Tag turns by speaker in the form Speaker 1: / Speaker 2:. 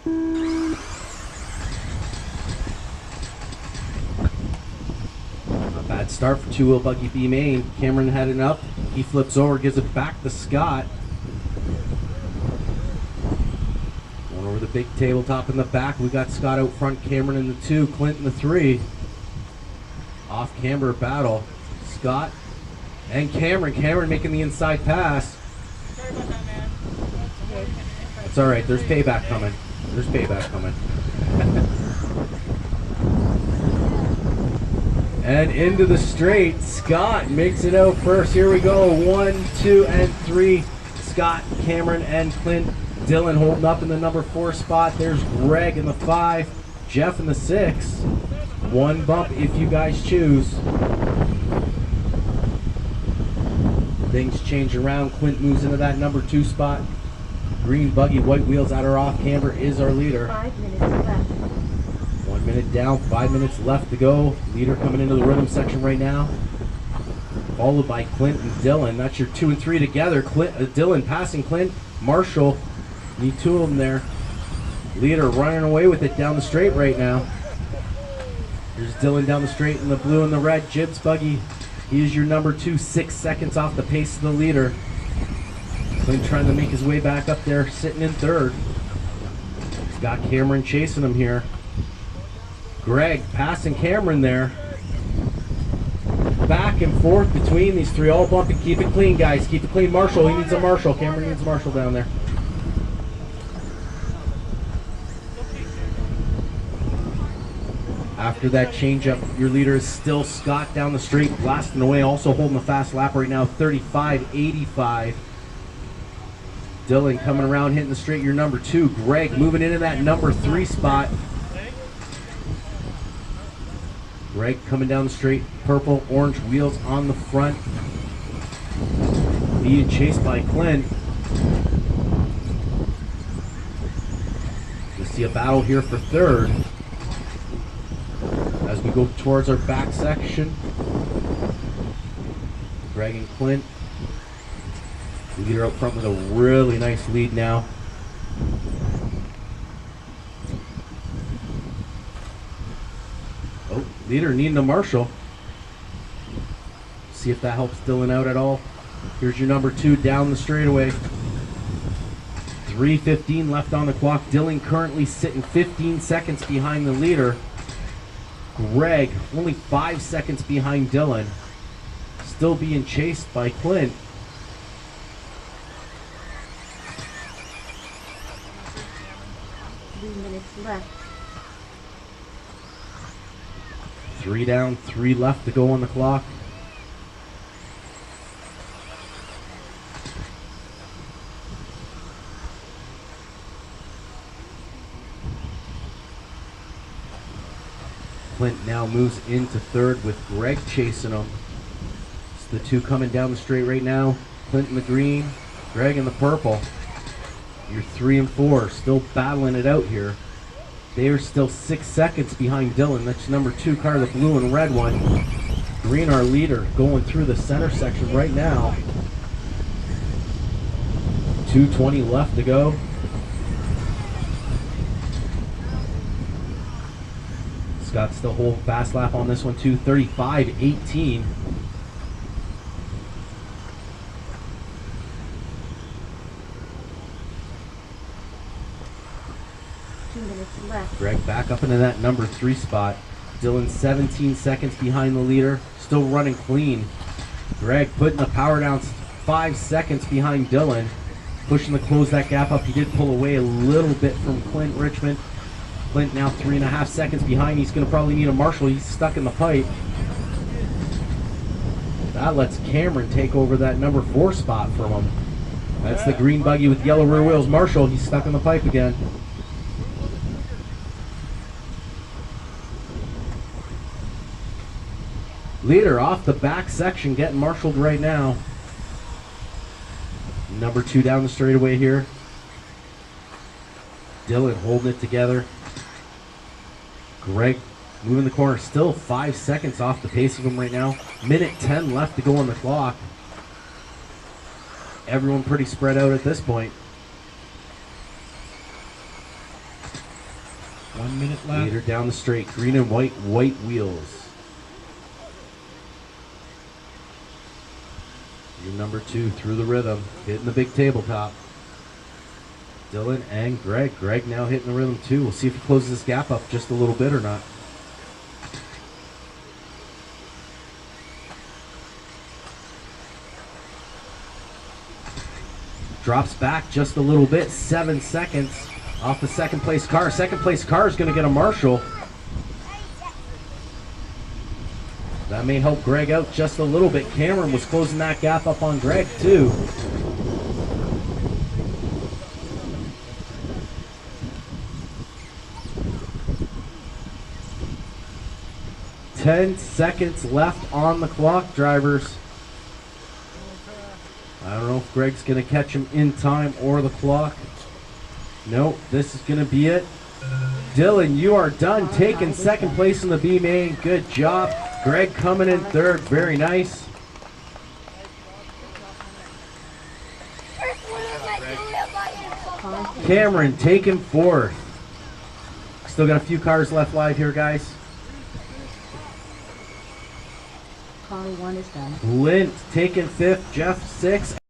Speaker 1: Not a bad start for two-wheel buggy B main. Cameron heading up. He flips over, gives it back to Scott. Going over the big tabletop in the back. We got Scott out front, Cameron in the 2, Clint in the 3. Off camber battle. Scott and Cameron. Cameron making the inside pass.
Speaker 2: Sorry about that, man.
Speaker 1: It's all right. There's payback coming. There's payback coming. And into the straight. Scott makes it out first. Here we go. 1, 2, and 3. Scott, Cameron, and Clint. Dylan holding up in the number 4 spot. There's Greg in the 5. Jeff in the 6. One bump if you guys choose. Things change around. Clint moves into that number 2 spot. Green buggy, white wheels at our off camber is our leader.
Speaker 3: 5 minutes left.
Speaker 1: 1 minute down, 5 minutes left to go. Leader coming into the rhythm section right now. Followed by Clint and Dylan. That's your 2 and 3 together. Dylan passing Clint. Marshall. Need 2 of them there. Leader running away with it down the straight right now. Here's Dylan down the straight in the blue and the red. Jib's buggy. He is your number 2, 6 seconds off the pace of the leader. Clint trying to make his way back up there, sitting in 3rd. He's got Cameron chasing him here. Greg passing Cameron there. Back and forth between these 3, all bumping. Keep it clean, guys. Keep it clean. Marshall, he needs a Marshall. Cameron needs a Marshall down there. After that change-up, your leader is still Scott down the straight, blasting away, also holding a fast lap right now, 35.85. Dylan coming around, hitting the straight, your number 2. Greg moving into that number 3 spot. Greg coming down the straight, purple, orange wheels on the front. Being chased by Clint. You'll see a battle here for 3rd. As we go towards our back section. Greg and Clint. Leader up front with a really nice lead now. Oh, leader needing a Marshall. See if that helps Dylan out at all. Here's your number 2 down the straightaway. 3:15 left on the clock. Dylan currently sitting 15 seconds behind the leader. Greg only 5 seconds behind Dylan. Still being chased by Clint.
Speaker 3: Left.
Speaker 1: 3 down, 3 left to go on the clock. Clint now moves into 3rd with Greg chasing him. It's the 2 coming down the straight right now. Clint in the green, Greg in the purple. Your 3 and 4 still battling it out here. They are still 6 seconds behind Dylan. That's number 2 car, the blue and red one. Green, our leader, going through the center section right now. 2:20 left to go. Scott still holding fast lap on this one too, 35.18.
Speaker 3: Left.
Speaker 1: Greg back up into that number 3 spot. Dylan 17 seconds behind the leader, still running clean. Greg putting the power down, 5 seconds behind Dylan, pushing to close that gap up. He did pull away a little bit from Clint Richmond. Clint now 3.5 seconds behind. He's going to probably need a Marshall. He's stuck in the pipe. That lets Cameron take over that number 4 spot from him. That's the green buggy with yellow rear wheels. Marshall, he's stuck in the pipe again. Leader off the back section, getting marshaled right now. Number 2 down the straightaway here. Dylan holding it together. Greg moving the corner, still 5 seconds off the pace of him right now. Minute 10 left to go on the clock. Everyone pretty spread out at this point.
Speaker 2: 1 minute left.
Speaker 1: Leader down the straight. Green and white wheels. Your number 2 through the rhythm. Hitting the big tabletop. Dylan and Greg. Greg now hitting the rhythm too. We'll see if he closes this gap up just a little bit or not. Drops back just a little bit. 7 seconds off the second place car. Second place car is going to get a Marshall. That may help Greg out just a little bit. Cameron was closing that gap up on Greg too. Ten seconds left on the clock, drivers. I don't know if Greg's going to catch him in time or the clock. Nope, this is going to be it. Dylan, you are done taking second place in the B main. Good job. Greg coming in third. Very nice. Cameron taking fourth. Still got a few cars left live here, guys.
Speaker 3: Car 1 is done.
Speaker 1: Clint taking fifth. Jeff 6th.